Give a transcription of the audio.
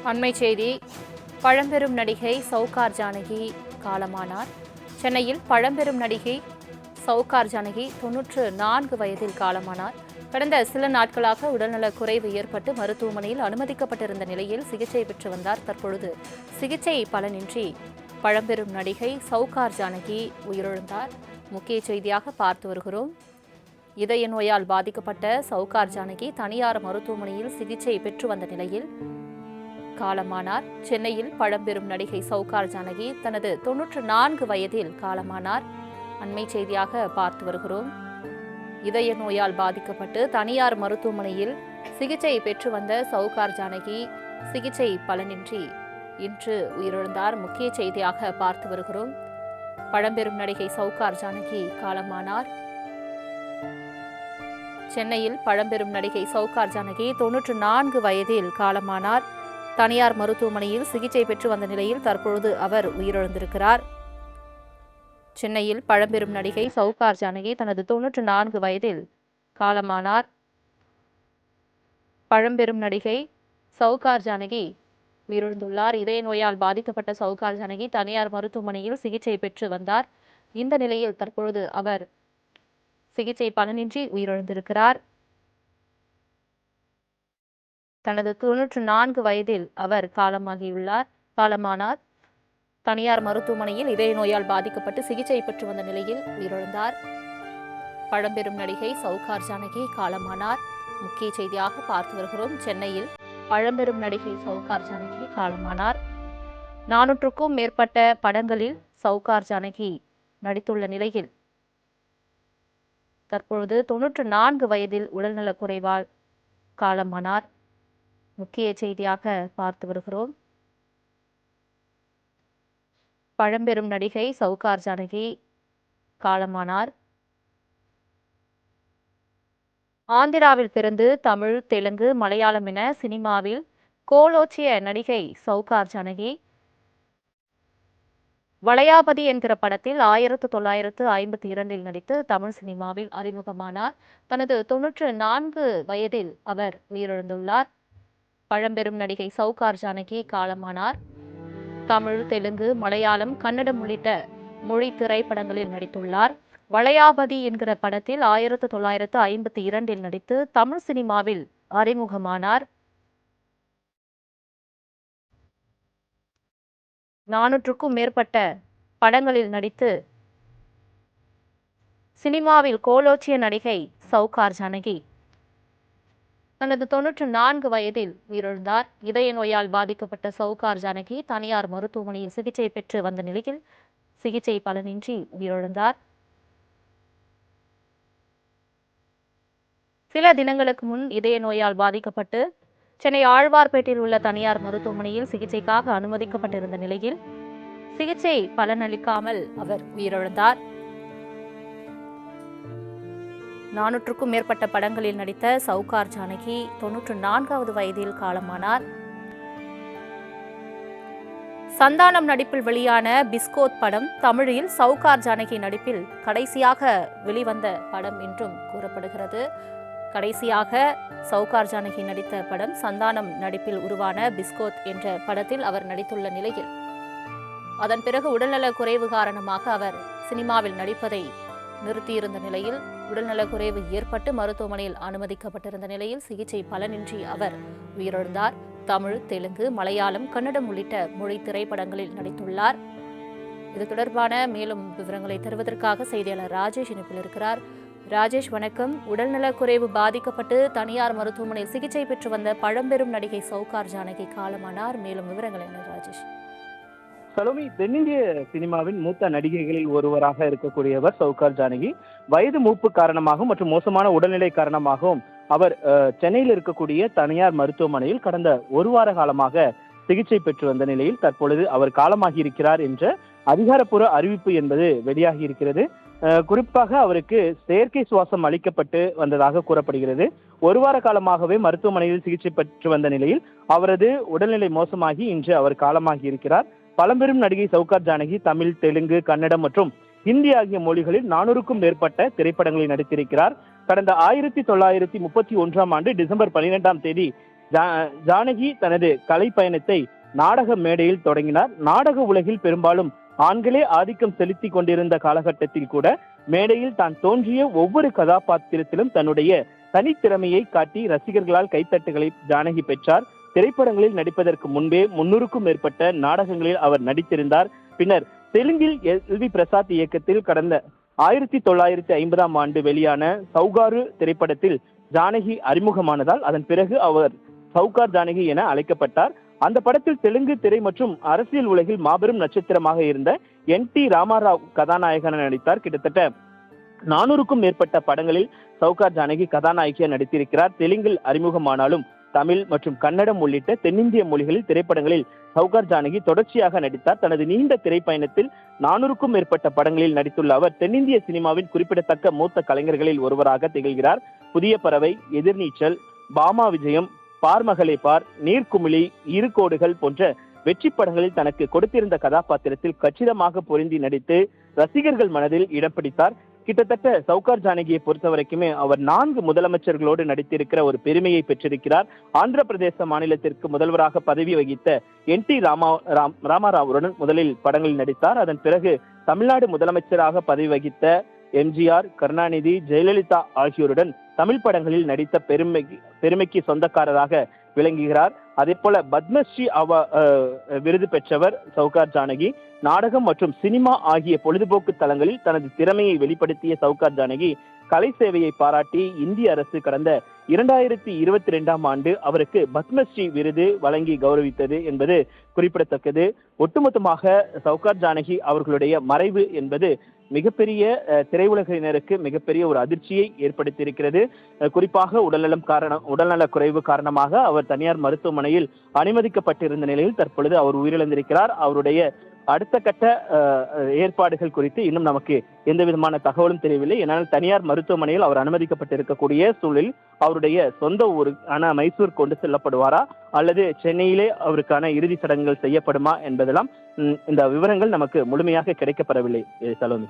அண்மை செய்தி. பழம்பெரும் நடிகை சௌகார் ஜானகி காலமானார். சென்னையில் பழம்பெரும் நடிகை சௌகார் ஜானகி 94 வயதில் காலமானார். கடந்த சில நாட்களாக உடல்நலக் குறைவு ஏற்பட்டு மருத்துவமனையில் அனுமதிக்கப்பட்டிருந்த நிலையில் சிகிச்சை பெற்று வந்தார். தற்பொழுது சிகிச்சை பலனின்றி பழம்பெரும் நடிகை சௌகார் ஜானகி உயிரிழந்தார். முக்கிய செய்தியாக பார்த்து வருகிறோம். இதய நோயால் பாதிக்கப்பட்ட சௌகார் ஜானகி தனியார் மருத்துவமனையில் சிகிச்சை பெற்று வந்த நிலையில் காலமானார். சென்னையில் பழம்பெரும் நடிகை சௌகார் ஜானகி தனது 94 வயதில் காலமானார். அண்மை செய்தியாக பார்த்து வருகிறோம். இதய நோயால் பாதிக்கப்பட்டு தனியார் மருத்துவமனையில் சிகிச்சை பெற்று வந்த சௌகார் ஜானகி சிகிச்சை பலனின்றி இன்று உயிரிழந்தார். முக்கிய செய்தியாக பார்த்து வருகிறோம். பழம்பெரும் நடிகை சௌகார் ஜானகி காலமானார். சென்னையில் பழம்பெரும் நடிகை சௌகார் ஜானகி 94 வயதில் காலமானார். தனியார் மருத்துவமனையில் சிகிச்சை பெற்று வந்த நிலையில் தற்பொழுது அவர் உயிரிழந்திருக்கிறார். சென்னையில் பழம்பெரும் நடிகை சௌகார் ஜானகி தனது 94 வயதில் காலமானார். பழம்பெரும் நடிகை சௌகார் ஜானகி உயிரிழந்துள்ளார். இதய நோயால் பாதிக்கப்பட்ட சௌகார் ஜானகி தனியார் மருத்துவமனையில் சிகிச்சை பெற்று வந்தார். இந்த நிலையில் தற்பொழுது அவர் சிகிச்சை பலனின்றி உயிரிழந்திருக்கிறார். தனது 94 வயதில் அவர் காலமானார். தனியார் மருத்துவமனையில் இதய நோயால் பாதிக்கப்பட்டு சிகிச்சை பெற்று வந்த நிலையில் உயிரிழந்தார். பழம்பெரும் நடிகை சௌகார் ஜானகி காலமானார். முக்கிய செய்தியாக பார்த்து வருகிறோம். சென்னையில் பழம்பெரும் நடிகை சௌகார் ஜானகி காலமானார். 400க்கும் மேற்பட்ட படங்களில் சௌகார் ஜானகி நடித்துள்ள நிலையில் தற்பொழுது 94 வயதில் உடல்நலக் குறைவால் காலமானார். முக்கிய செய்தியாக பார்த்து வருகிறோம். பழம்பெரும் நடிகை சௌகார் ஜானகி காலமானார். ஆந்திராவில் பிறந்து தமிழ், தெலுங்கு, மலையாளம் என சினிமாவில் கோலோச்சிய நடிகை சௌகார் ஜானகி வளையாபதி என்கிற படத்தில் 1952 நடித்து தமிழ் சினிமாவில் அறிமுகமானார். தனது 94 வயதில் அவர் உயிரிழந்துள்ளார். பழம்பெரும் நடிகை சௌகார் ஜானகி காலமானார். தமிழ், தெலுங்கு, மலையாளம், கன்னடம் உள்ளிட்ட மொழி திரைப்படங்களில் நடித்துள்ளார். வளையாபதி என்கிற படத்தில் 1952 நடித்து தமிழ் சினிமாவில் அறிமுகமானார். 400க்கும் மேற்பட்ட படங்களில் நடித்து சினிமாவில் கோலோச்சிய நடிகை சௌகார் ஜானகி தனது 94 வயதில் உயிரிழந்தார். இதய நோயால் பாதிக்கப்பட்ட சௌகார் ஜானகி தனியார் மருத்துவமனையில் சிகிச்சை பெற்று வந்த நிலையில் சிகிச்சை பலனின்றி உயிரிழந்தார். சில தினங்களுக்கு முன் இதய நோயால் பாதிக்கப்பட்டு சென்னை ஆழ்வார்பேட்டையில் உள்ள தனியார் மருத்துவமனையில் சிகிச்சைக்காக அனுமதிக்கப்பட்டிருந்த நிலையில் சிகிச்சை பலனளிக்காமல் அவர் உயிரிழந்தார். 400க்கும் மேற்பட்ட படங்களில் நடித்த சௌகார் ஜானகி 94வது வயதில் காலமானார். சந்தானம் நடிப்பில் வெளியான பிஸ்கோத் படம் தமிழில் சௌகார் ஜானகி நடிப்பில் கடைசியாக வெளிவந்த படம் என்றும் கூறப்படுகிறது. கடைசியாக சௌகார் ஜானகி நடித்த படம் சந்தானம் நடிப்பில் உருவான பிஸ்கோத் என்ற படத்தில் அவர் நடித்துள்ள நிலையில் அதன் பிறகு உடல்நலக் குறைவு காரணமாக அவர் சினிமாவில் நடிப்பதை நிறுத்தியிருந்த நிலையில் உடல்நலக் குறைவு ஏற்பட்டு மருத்துவமனையில் அனுமதிக்கப்பட்டிருந்த நிலையில் சிகிச்சை பலனின்றி அவர் உயிரிழந்தார். தமிழ், தெலுங்கு, மலையாளம், கன்னடம் உள்ளிட்ட மொழி திரைப்படங்களில் நடித்துள்ளார். இது தொடர்பான மேலும் விவரங்களை தருவதற்காக செய்தியாளர் ராஜேஷ் இணைப்பில் இருக்கிறார். ராஜேஷ், வணக்கம். உடல்நலக் குறைவு பாதிக்கப்பட்டு தனியார் மருத்துவமனையில் சிகிச்சை பெற்று வந்த பழம்பெரும் நடிகை சௌகார் ஜானகி காலமானார். மேலும் விவரங்கள் என்ன ராஜேஷ்? சலோமி, தென்னிந்திய சினிமாவின் மூத்த நடிகைகளில் ஒருவராக இருக்கக்கூடியவர் சௌகார் ஜானகி. வயது மூப்பு காரணமாகவும் மற்றும் மோசமான உடல்நிலை காரணமாகவும் அவர் சென்னையில் இருக்கக்கூடிய தனியார் மருத்துவமனையில் கடந்த ஒரு வார காலமாக சிகிச்சை பெற்று வந்த நிலையில் தற்பொழுது அவர் காலமாகி இருக்கிறார் என்ற அதிகாரப்பூர்வ அறிவிப்பு என்பது வெளியாகி இருக்கிறது. குறிப்பாக அவருக்கு செயற்கை சுவாசம் அளிக்கப்பட்டு வந்ததாக கூறப்படுகிறது. ஒரு வார காலமாகவே மருத்துவமனையில் சிகிச்சை பெற்று வந்த நிலையில் அவரது உடல்நிலை மோசமாகி இன்று அவர் காலமாகி இருக்கிறார். பழம்பெரும் நடிகை சௌகார் ஜானகி தமிழ், தெலுங்கு, கன்னடம் மற்றும் ஹிந்தி ஆகிய மொழிகளில் 400க்கும் மேற்பட்ட திரைப்படங்களில் நடித்திருக்கிறார். கடந்த 1931 டிசம்பர் 12 ஜானகி தனது கலை பயணத்தை நாடக மேடையில் தொடங்கினார். நாடக உலகில் பெரும்பாலும் ஆண்களே ஆதிக்கம் செலுத்தி கொண்டிருந்த காலகட்டத்தில் கூட மேடையில் தான் தோன்றிய ஒவ்வொரு கதாபாத்திரத்திலும் தன்னுடைய தனித்திறமையை காட்டி ரசிகர்களால் கைத்தட்டுகளை ஜானகி பெற்றார். திரைப்படங்களில் நடிப்பதற்கு முன்பே 300க்கும் மேற்பட்ட நாடகங்களில் அவர் நடித்திருந்தார். பின்னர் தெலுங்கில் எல்வி பிரசாத் இயக்கத்தில் கடந்த 1950ஆம் ஆண்டு வெளியான சௌகாரு திரைப்படத்தில் ஜானகி அறிமுகமானதால் அதன் பிறகு அவர் சௌகார் ஜானகி என அழைக்கப்பட்டார். அந்த படத்தில் தெலுங்கு திரை மற்றும் அரசியல் உலகில் மாபெரும் நட்சத்திரமாக இருந்த NT ராமாராவ் கதாநாயகன நடித்தார். கிட்டத்தட்ட 400க்கும் மேற்பட்ட படங்களில் சௌகார் ஜானகி கதாநாயகியாக நடித்திருக்கிறார். தெலுங்கில் அறிமுகமானாலும் தமிழ் மற்றும் கன்னடம் உள்ளிட்ட தென்னிந்திய மொழிகளில் திரைப்படங்களில் சௌகார் ஜானகி தொடர்ச்சியாக நடித்தார். தனது நீண்ட திரைப்பயணத்தில் 400க்கும் மேற்பட்ட படங்களில் நடித்துள்ள அவர் தென்னிந்திய சினிமாவின் குறிப்பிடத்தக்க மூத்த கலைஞர்களில் ஒருவராக திகழ்கிறார். புதிய பறவை, எதிர்நீச்சல், பாமா விஜயம், பார்மகளே பார், நீர்க்குமிழி, இரு கோடுகள் போன்ற வெற்றி படங்களில் தனக்கு கொடுத்திருந்த கதாபாத்திரத்தில் கச்சிதமாக பொருந்தி நடித்து ரசிகர்கள் மனதில் இடம் பிடித்தார். கிட்டத்தட்ட சௌகார் ஜானகியை பொறுத்த வரைக்குமே அவர் 4 முதலமைச்சர்களோடு நடித்திருக்கிற ஒரு பெருமையை பெற்றிருக்கிறார். ஆந்திர பிரதேச மாநிலத்திற்கு முதல்வராக பதவி வகித்த NT ராமாராவுடன் முதலில் படங்களில் நடித்தார். அதன் பிறகு தமிழ்நாடு முதலமைச்சராக பதவி வகித்த MGR, கருணாநிதி, ஜெயலலிதா ஆகியோருடன் தமிழ் படங்களில் நடித்த பெருமைக்கு சொந்தக்காரராக விளங்குகிறார். அதே போல பத்மஸ்ரீ விருது பெற்றவர் சௌகார் ஜானகி. நாடகம் மற்றும் சினிமா ஆகிய பொழுதுபோக்கு தளங்களில் தனது திறமையை வெளிப்படுத்திய சௌகார் ஜானகி கலை சேவையை பாராட்டி இந்திய அரசு கடந்த 2022ஆம் ஆண்டு அவருக்கு பத்மஸ்ரீ விருது வழங்கி கௌரவித்தது என்பது குறிப்பிடத்தக்கது. ஒட்டுமொத்தமாக சௌகார் ஜானகி அவர்களுடைய மறைவு என்பது மிகப்பெரிய திரையுலகினருக்கு மிகப்பெரிய ஒரு அதிர்ச்சியை ஏற்படுத்தியிருக்கிறது. குறிப்பாக உடல்நல குறைவு காரணமாக அவர் தனியார் மருத்துவமனையில் அனுமதிக்கப்பட்டிருந்த நிலையில் தற்பொழுது அவர் உயிரிழந்திருக்கிறார். அவருடைய அடுத்த கட்ட ஏற்பாடுகள் குறித்து இன்னும் நமக்கு எந்த விதமான தகவலும் தெரியவில்லை. ஏனால் தனியார் மருத்துவமனையில் அவர் அனுமதிக்கப்பட்டிருக்கக்கூடிய சூழலில் அவருடைய சொந்த ஊரான மைசூர் கொண்டு செல்லப்படுவாரா அல்லது சென்னையிலே அவருக்கான இறுதி சடங்குகள் செய்யப்படுமா என்பதெல்லாம் இந்த விவரங்கள் நமக்கு முழுமையாக கிடைக்கப்பெறவில்லை. சலோமி.